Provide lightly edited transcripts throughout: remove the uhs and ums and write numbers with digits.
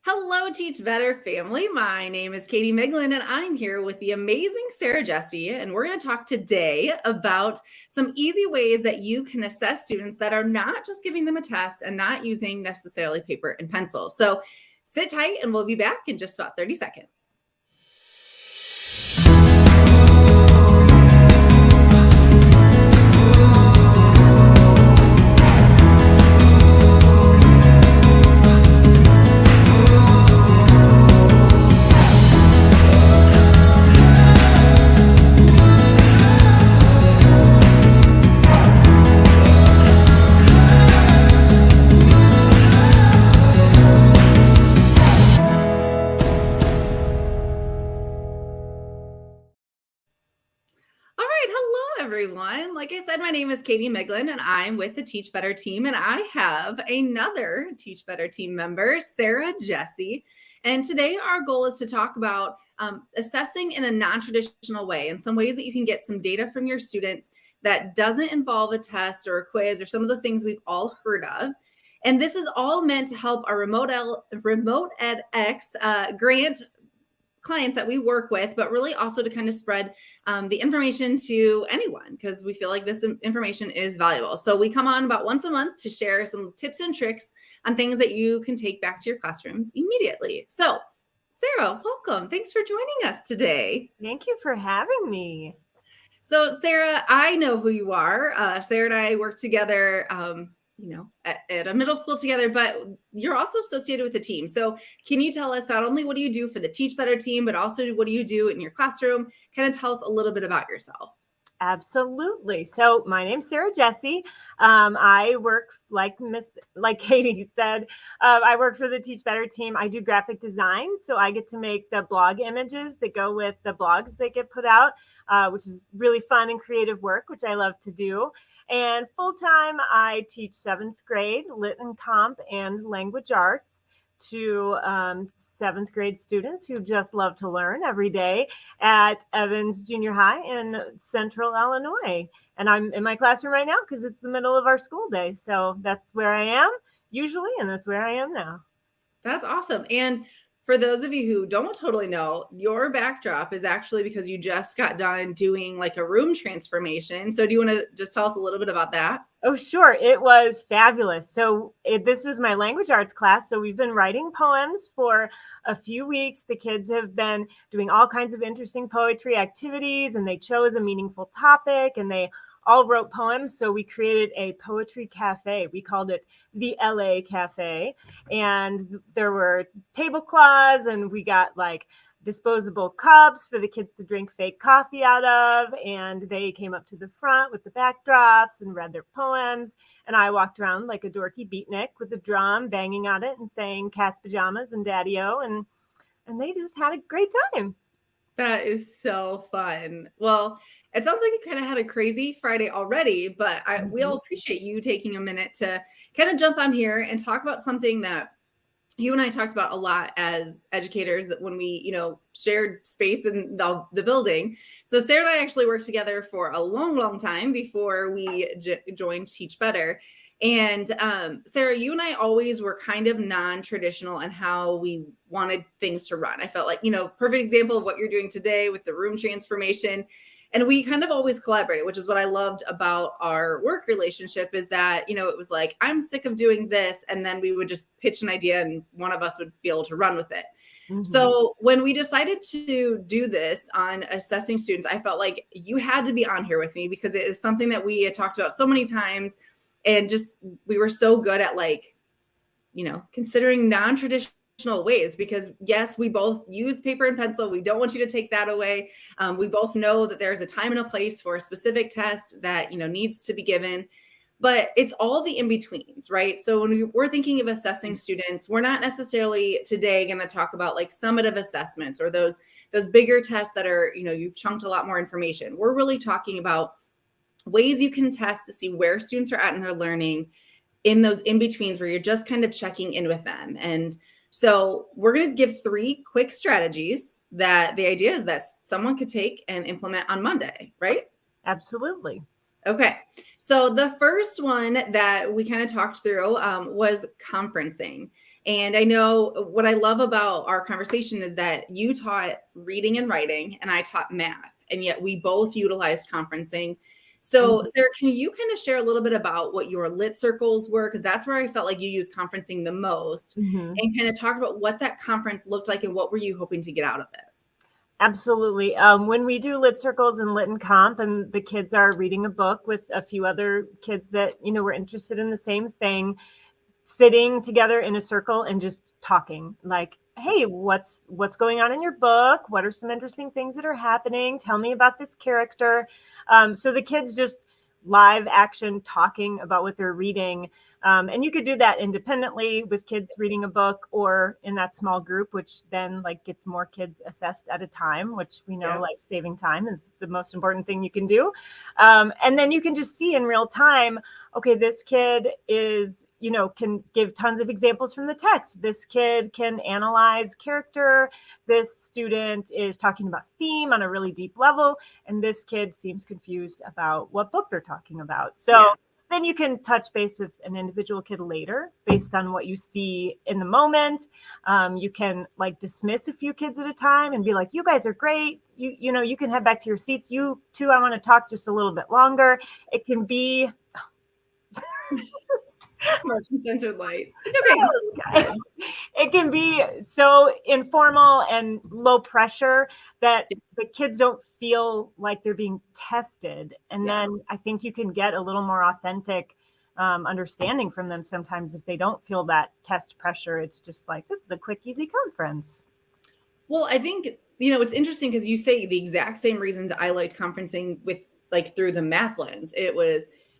Hello, Teach Better family. My name is Katie Miglin, and I'm here with the amazing Sara Jessee. And we're going to talk today about some easy ways that you can assess students that are not just giving them a test and not using necessarily paper and pencil. So sit tight, and we'll be back in just about 30 seconds. All right. Hello, everyone. Like I said, my name is Katie Miglin, and I'm with the Teach Better team. And I have another Teach Better team member, Sara Jessee. And today, our goal is to talk about assessing in a non traditional way and some ways that you can get some data from your students that doesn't involve a test or a quiz or some of those things we've all heard of. And this is all meant to help our remote edX grant clients that we work with, but really also to kind of spread the information to anyone because we feel like this information is valuable. So we come on about once a month to share some tips and tricks on things that you can take back to your classrooms immediately. So Sara, welcome. Thanks for joining us today. Thank you for having me. So Sara, I know who you are. Sara and I work together at a middle school together, but you're also associated with the team. So can you tell us not only what do you do for the Teach Better team, but also what do you do in your classroom? Kind of tell us a little bit about yourself. Absolutely. So my name's Sara Jessee. I work like Katie said. I work for the Teach Better team. I do graphic design, so I get to make the blog images that go with the blogs that get put out, which is really fun and creative work, which I love to do. And full time, I teach 7th grade Lit and Comp and language arts to 7th grade students who just love to learn every day at Evans Junior High in Central Illinois. And I'm in my classroom right now because it's the middle of our school day. So that's where I am usually, and that's where I am now. That's awesome. And for those of you who don't totally know, your backdrop is actually because you just got done doing like a room transformation. So do you want to just tell us a little bit about that? Oh, sure. It was fabulous. So this was my language arts class. So we've been writing poems for a few weeks. The kids have been doing all kinds of interesting poetry activities, and they chose a meaningful topic, and they all wrote poems. So we created a poetry cafe. We called it the LA Cafe. And there were tablecloths, and we got like disposable cups for the kids to drink fake coffee out of. And they came up to the front with the backdrops and read their poems. And I walked around like a dorky beatnik with a drum, banging on it and saying cat's pajamas and daddy-o. And they just had a great time. That is so fun. Well, it sounds like you kind of had a crazy Friday already, but we'll appreciate you taking a minute to kind of jump on here and talk about something that you and I talked about a lot as educators that when we, shared space in the building. So Sara and I actually worked together for a long, long time before we joined Teach Better. And Sara, you and I always were kind of non-traditional in how we wanted things to run. I felt like, perfect example of what you're doing today with the room transformation. And we kind of always collaborated, which is what I loved about our work relationship is that, it was like, I'm sick of doing this. And then we would just pitch an idea and one of us would be able to run with it. Mm-hmm. So when we decided to do this on assessing students, I felt like you had to be on here with me because it is something that we had talked about so many times. And just, we were so good at considering non-traditional ways because yes, we both use paper and pencil. We don't want you to take that away. We both know that there's a time and a place for a specific test that, needs to be given, but it's all the in-betweens, right? So when we're thinking of assessing students, we're not necessarily today going to talk about like summative assessments or those bigger tests that are, you've chunked a lot more information. We're really talking about ways you can test to see where students are at in their learning in those in-betweens where you're just kind of checking in with them. And so we're going to give 3 quick strategies that the idea is that someone could take and implement on Monday, right? Absolutely. Okay. So the first one that we kind of talked through was conferencing. And I know what I love about our conversation is that you taught reading and writing, and I taught math, and yet we both utilized conferencing. So, Mhm. Sarah, can you kind of share a little bit about what your lit circles were? Because that's where I felt like you used conferencing the most, Mhm. and kind of talk about what that conference looked like and what were you hoping to get out of it? Absolutely. When we do lit circles and lit and comp, and the kids are reading a book with a few other kids that were interested in the same thing, sitting together in a circle and just talking, like, hey, what's going on in your book? What are some interesting things that are happening? Tell me about this character. So the kids just live action talking about what they're reading. And you could do that independently with kids reading a book, or in that small group, which then like gets more kids assessed at a time, which we know Yeah. like saving time is the most important thing you can do. And then you can just see in real time, okay, this kid is, can give tons of examples from the text. This kid can analyze character. This student is talking about theme on a really deep level. And this kid seems confused about what book they're talking about. So Yeah. then you can touch base with an individual kid later based on what you see in the moment. You can like dismiss a few kids at a time and be like, you guys are great. You can head back to your seats. You two, I want to talk just a little bit longer. It can be Motion censored lights. It's okay. This is good. it can be so informal and low pressure that the kids don't feel like they're being tested. And Yeah. then I think you can get a little more authentic understanding from them sometimes if they don't feel that test pressure. It's just like, this is a quick, easy conference. Well, I think, it's interesting because you say the exact same reasons I liked conferencing with like through the math lens.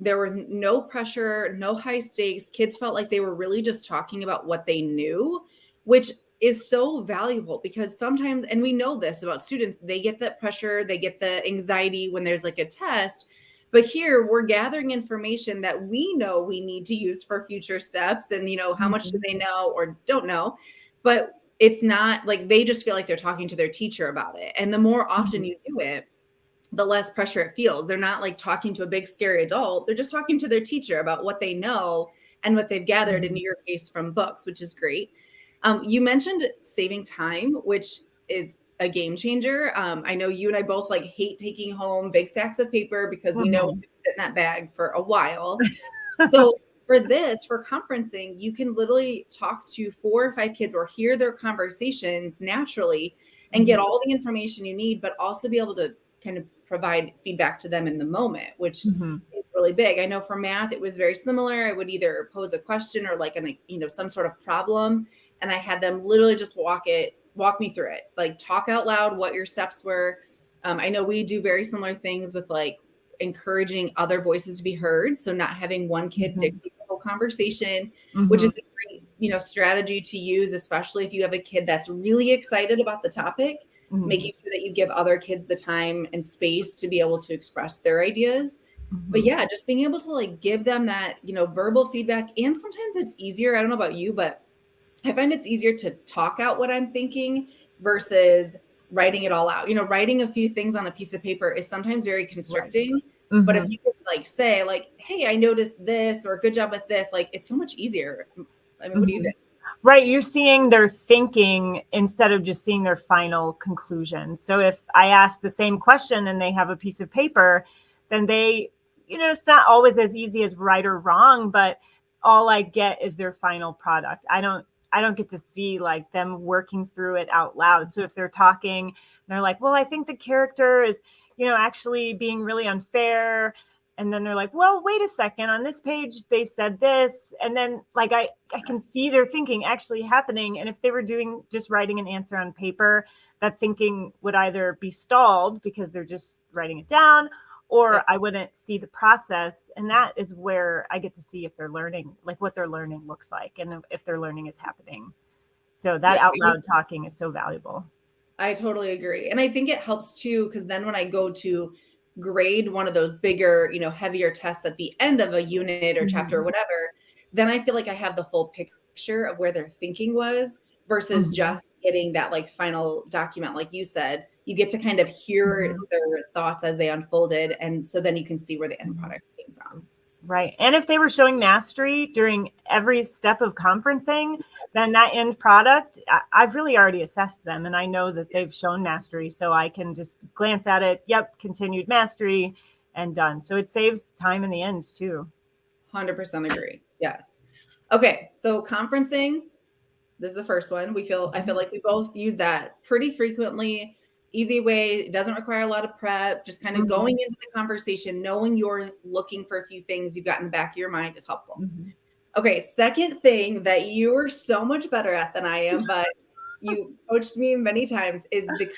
There was no pressure, no high stakes. Kids felt like they were really just talking about what they knew, which is so valuable because sometimes, and we know this about students, they get that pressure, they get the anxiety when there's like a test. But here we're gathering information that we know we need to use for future steps. And, how much do Mhm. they know or don't know? But it's not like they just feel like they're talking to their teacher about it. And the more often Mhm. you do it, the less pressure it feels. They're not like talking to a big scary adult. They're just talking to their teacher about what they know and what they've gathered in Mhm. your case from books, which is great. You mentioned saving time, which is a game changer. I know you and I both like hate taking home big stacks of paper because we know it's Mhm. going to sit in that bag for a while. So for conferencing, you can literally talk to 4 or 5 kids or hear their conversations naturally and get Mhm. all the information you need, but also be able to kind of provide feedback to them in the moment, which Mhm. is really big. I know for math, it was very similar. I would either pose a question or like some sort of problem. And I had them literally just walk me through it, like talk out loud what your steps were. I know we do very similar things with like encouraging other voices to be heard. So not having one kid Mhm. dictate the whole conversation, which is Mhm. a great, strategy to use, especially if you have a kid that's really excited about the topic, Mhm. making sure that you give other kids the time and space to be able to express their ideas. But Mhm. yeah, just being able to like give them that, verbal feedback. And sometimes it's easier. I don't know about you, but I find it's easier to talk out what I'm thinking versus writing it all out. Writing a few things on a piece of paper is sometimes very Right. constricting. But if Mhm. you could like say like, "Hey, I noticed this," or "Good job with this," like it's so much easier. I mean, what do you Mhm. think? Right, you're seeing their thinking instead of just seeing their final conclusion. So if I ask the same question and they have a piece of paper, then it's not always as easy as right or wrong, but all I get is their final product. I don't get to see like them working through it out loud. So if they're talking and they're like, "Well, I think the character is, actually being really unfair." And then they're like, well, wait a second, on this page they said this. And then like I can see their thinking actually happening. And if they were doing just writing an answer on paper, that thinking would either be stalled because they're just writing it down, or Yep. I wouldn't see the process. And that is where I get to see if they're learning, like what their learning looks like and if their learning is happening. So that Yeah. out loud talking is so valuable. I totally agree. And I think it helps too, because then when I go to grade one of those bigger, heavier tests at the end of a unit or chapter or Mhm. whatever, then I feel like I have the full picture of where their thinking was versus Mhm. just getting that like final document, like you said. you get to kind of hear their thoughts as they unfolded. And so then you can see where the end product came from. Right. And if they were showing mastery during every step of conferencing, then that end product, I've really already assessed them and I know that they've shown mastery. So I can just glance at it. Yep. Continued mastery and done. So it saves time in the end too. 100% agree. Yes. Okay. So conferencing, this is the first one. I feel like we both use that pretty frequently. Easy way. It doesn't require a lot of prep. Just kind of going into the conversation, knowing you're looking for a few things you've got in the back of your mind is helpful. Okay. Second thing that you're so much better at than I am, but you coached me many times, is the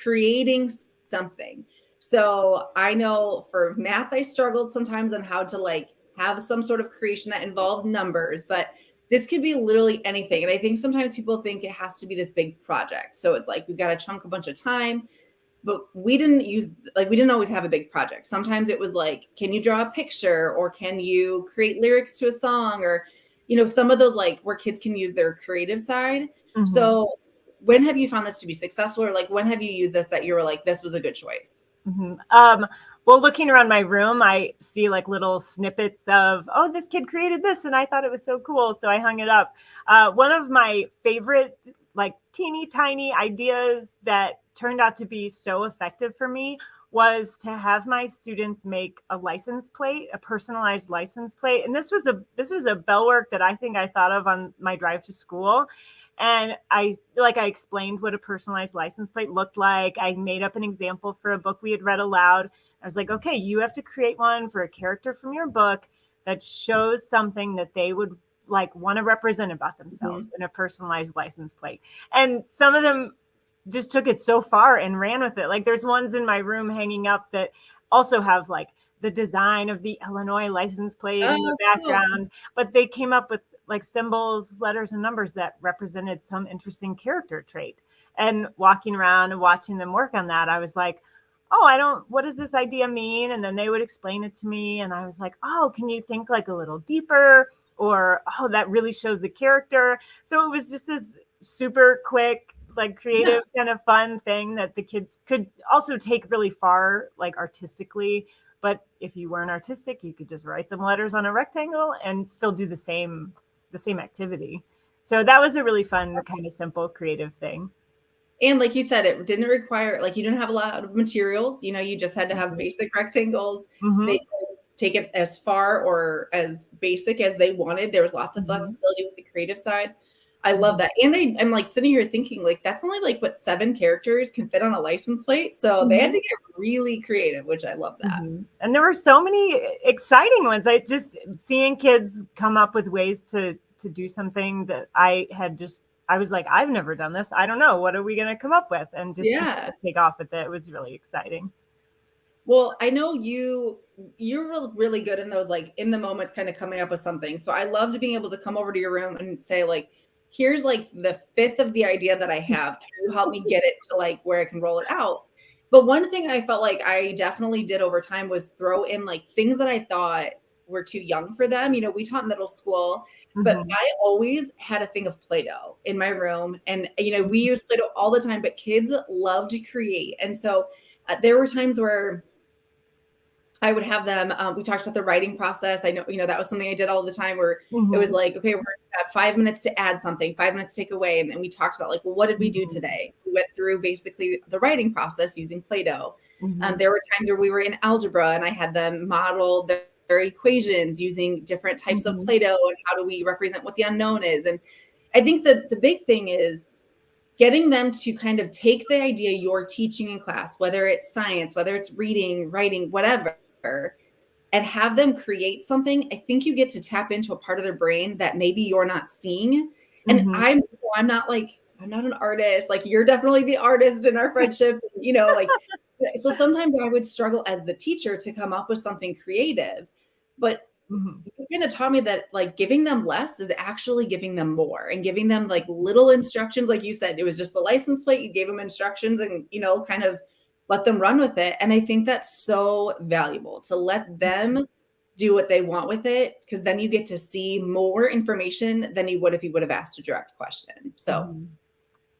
creating something. So I know for math, I struggled sometimes on how to like have some sort of creation that involved numbers, but this could be literally anything. And I think sometimes people think it has to be this big project. So it's like, we've got to chunk a bunch of time, but we didn't always have a big project. Sometimes it was like, can you draw a picture, or can you create lyrics to a song, or, some of those like where kids can use their creative side. So when have you found this to be successful, or like when have you used this that you were like, this was a good choice? Well, looking around my room, I see like little snippets of, oh, this kid created this and I thought it was so cool. So I hung it up. One of my favorite, like teeny tiny ideas that turned out to be so effective for me was to have my students make a license plate, a personalized license plate. And this was a bell work that I think I thought of on my drive to school. And I explained what a personalized license plate looked like. I made up an example for a book we had read aloud. I was like, okay, you have to create one for a character from your book that shows something that they would like want to represent about themselves in a personalized license plate. And some of them just took it so far and ran with it. Like there's ones in my room hanging up that also have like the design of the Illinois license plate in the background, but they came up with like symbols, letters, and numbers that represented some interesting character trait. And walking around and watching them work on that, I was like, oh, what does this idea mean? And then they would explain it to me. And I was like, oh, can you think like a little deeper? Or, oh, that really shows the character. So it was just this super quick, like creative kind of fun thing that the kids could also take really far, like artistically. But if you weren't artistic, you could just write some letters on a rectangle and still do the same activity. So that was a really fun, kind of simple, creative thing. And like you said, it didn't require, like you didn't have a lot of materials, you just had to have basic rectangles. They could take it as far or as basic as they wanted. There was lots of flexibility with the creative side. I love that. And I'm like sitting here thinking like, that's only like what 7 characters can fit on a license plate. So they had to get really creative, which I love that. And there were so many exciting ones. I just seeing kids come up with ways to do something that I was like, I've never done this. I don't know. What are we going to come up with? And just take off with it. It was really exciting. Well, I know you're really good in those, like in the moments kind of coming up with something. So I loved being able to come over to your room and say like, here's like the 5th of the idea that I have. Can you help me get it to like where I can roll it out? But one thing I felt like I definitely did over time was throw in like things that I thought were too young for them. We taught middle school, but I always had a thing of Play-Doh in my room. And, we use Play-Doh all the time, but kids love to create. And so there were times where I would have them, we talked about the writing process. I know, that was something I did all the time where it was like, okay, we're at 5 minutes to add something, 5 minutes to take away. And then we talked about like, well, what did we do today? We went through basically the writing process using Play-Doh. There were times where we were in algebra and I had them model their equations using different types of Play-Doh and how do we represent what the unknown is. And I think that the big thing is getting them to kind of take the idea you're teaching in class, whether it's science, whether it's reading, writing, whatever, and have them create something. I think you get to tap into a part of their brain that maybe you're not seeing. And I'm not an artist. Like you're definitely the artist in our friendship, like, so sometimes I would struggle as the teacher to come up with something creative, but you kind of taught me that like giving them less is actually giving them more and giving them like little instructions. Like you said, it was just the license plate. You gave them instructions and, kind of let them run with it. And I think that's so valuable to let them do what they want with it, because then you get to see more information than you would if you would have asked a direct question. So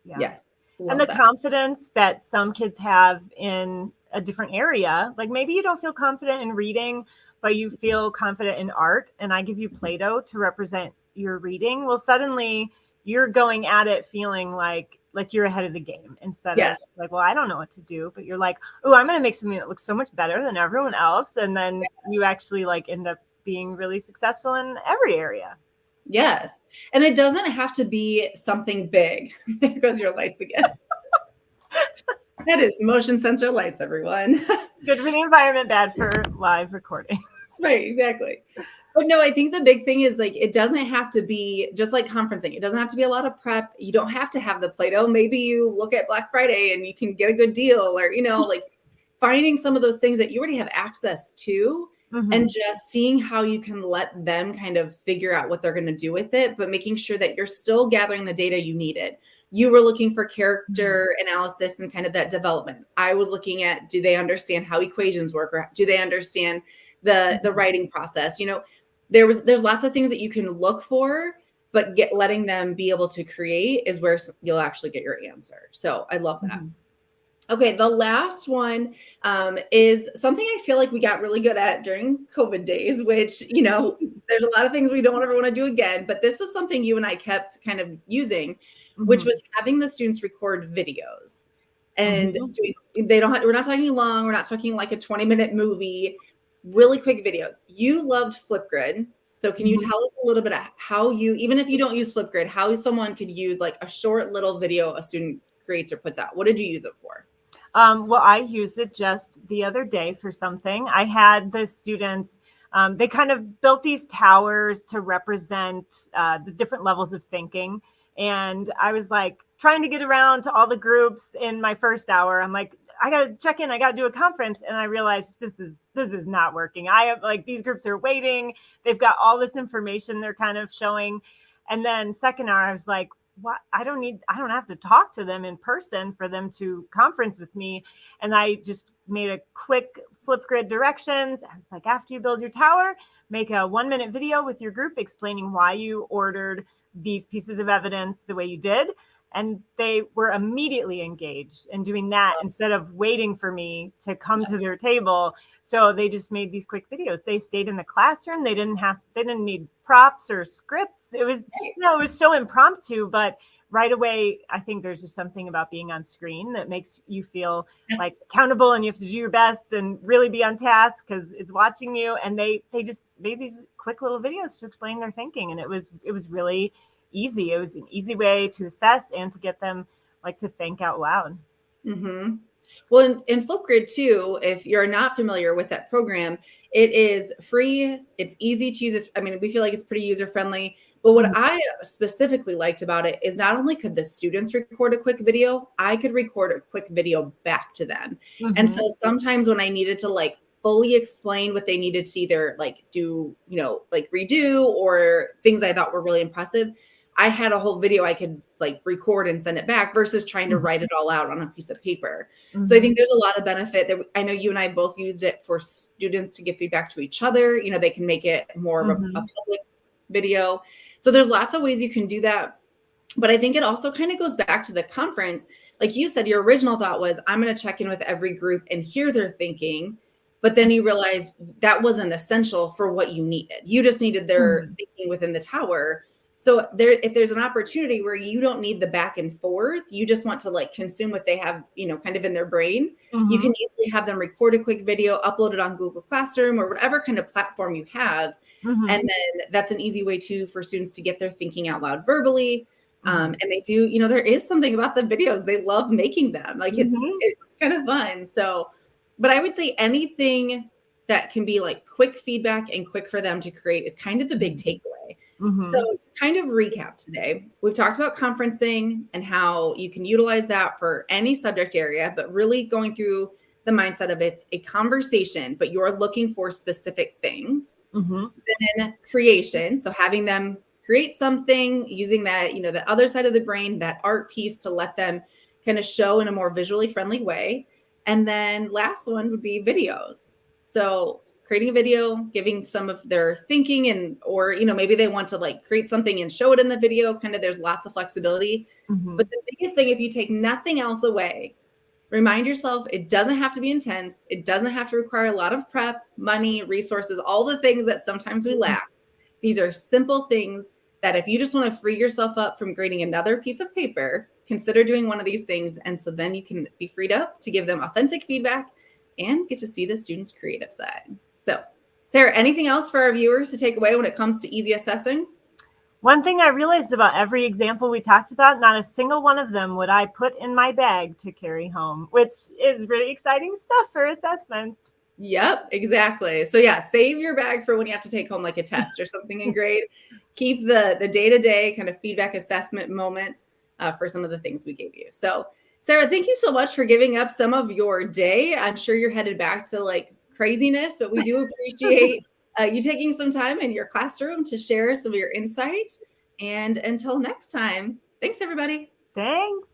yes. And Love the that. confidence that some kids have in a different area, like maybe you don't feel confident in reading, but you feel confident in art, and I give you Play-Doh to represent your reading. Well, suddenly you're going at it feeling like you're ahead of the game instead of Yes. like, well, I don't know what to do, but you're like, oh, I'm going to make something that looks so much better than everyone else, and then you actually like end up being really successful in every area. Yes. And it doesn't have to be something big. There goes your lights again. That is motion sensor lights, everyone. Good for the environment, bad for live recording. Right, exactly. But no, I think the big thing is like it doesn't have to be just like conferencing. It doesn't have to be a lot of prep. You don't have to have the Play-Doh. Maybe you look at Black Friday and you can get a good deal, or like finding some of those things that you already have access to and just seeing how you can let them kind of figure out what they're going to do with it, but making sure that you're still gathering the data you needed. You were looking for character analysis and kind of that development. I was looking at, do they understand how equations work, or do they understand the writing process? There's lots of things that you can look for, but letting them be able to create is where you'll actually get your answer. So I love that. Okay, the last one is something I feel like we got really good at during COVID days, which, there's a lot of things we don't ever want to do again, but this was something you and I kept kind of using, which was having the students record videos. And we're not talking long, we're not talking like a 20-minute movie, really quick videos. You loved Flipgrid. So can you tell us a little bit of how even if you don't use Flipgrid, how someone could use like a short little video a student creates or puts out? What did you use it for? Well, I used it just the other day for something. I had the students, they kind of built these towers to represent the different levels of thinking. And I was like trying to get around to all the groups in my first hour. I'm like, I got to check in. I got to do a conference. And I realized this is not working. I have like, these groups are waiting. They've got all this information they're kind of showing. And then second hour, I was like, what? I don't have to talk to them in person for them to conference with me. And I just made a quick Flipgrid directions. I was like, after you build your tower, make a 1-minute video with your group explaining why you ordered these pieces of evidence the way you did. And they were immediately engaged in doing that instead of waiting for me to come to their table. So they just made these quick videos. They stayed in the classroom. They didn't need props or scripts. It was, it was so impromptu, but right away, I think there's just something about being on screen that makes you feel like accountable, and you have to do your best and really be on task because it's watching you. And they just made these quick little videos to explain their thinking. And it was really easy. It was an easy way to assess and to get them like to think out loud. Well, in Flipgrid too, if you're not familiar with that program, it is free. It's easy to use. I mean, we feel like it's pretty user friendly. But what I specifically liked about it is not only could the students record a quick video, I could record a quick video back to them. And so sometimes when I needed to like fully explain what they needed to either like do, like redo, or things I thought were really impressive, I had a whole video I could like record and send it back versus trying to write it all out on a piece of paper. So I think there's a lot of benefit that I know you and I both used it for students to give feedback to each other. They can make it more of a public video. So there's lots of ways you can do that. But I think it also kind of goes back to the conference. Like you said, your original thought was, I'm going to check in with every group and hear their thinking. But then you realize that wasn't essential for what you needed. You just needed their thinking within the tower. So if there's an opportunity where you don't need the back and forth, you just want to like consume what they have, kind of in their brain, you can easily have them record a quick video, upload it on Google Classroom or whatever kind of platform you have. And then that's an easy way too for students to get their thinking out loud verbally. And they do, there is something about the videos. They love making them. Like it's kind of fun. So, but I would say anything that can be like quick feedback and quick for them to create is kind of the big takeaway. So to kind of recap today, we've talked about conferencing and how you can utilize that for any subject area, but really going through the mindset of it's a conversation, but you're looking for specific things. Then creation. So having them create something using that, the other side of the brain, that art piece to let them kind of show in a more visually friendly way. And then last one would be videos. So creating a video, giving some of their thinking, and or maybe they want to like create something and show it in the video. Kind of there's lots of flexibility. But the biggest thing, if you take nothing else away, remind yourself it doesn't have to be intense. It doesn't have to require a lot of prep, money, resources, all the things that sometimes we lack. These are simple things that if you just want to free yourself up from grading another piece of paper, consider doing one of these things. And so then you can be freed up to give them authentic feedback and get to see the students' creative side. So, Sarah, anything else for our viewers to take away when it comes to easy assessing? One thing I realized about every example we talked about, not a single one of them would I put in my bag to carry home, which is really exciting stuff for assessments. Yep, exactly. So yeah, save your bag for when you have to take home like a test or something in grade. Keep the day-to-day kind of feedback assessment moments for some of the things we gave you. So Sarah, thank you so much for giving up some of your day. I'm sure you're headed back to like craziness, but we do appreciate you taking some time in your classroom to share some of your insight. And until next time, thanks everybody. Thanks.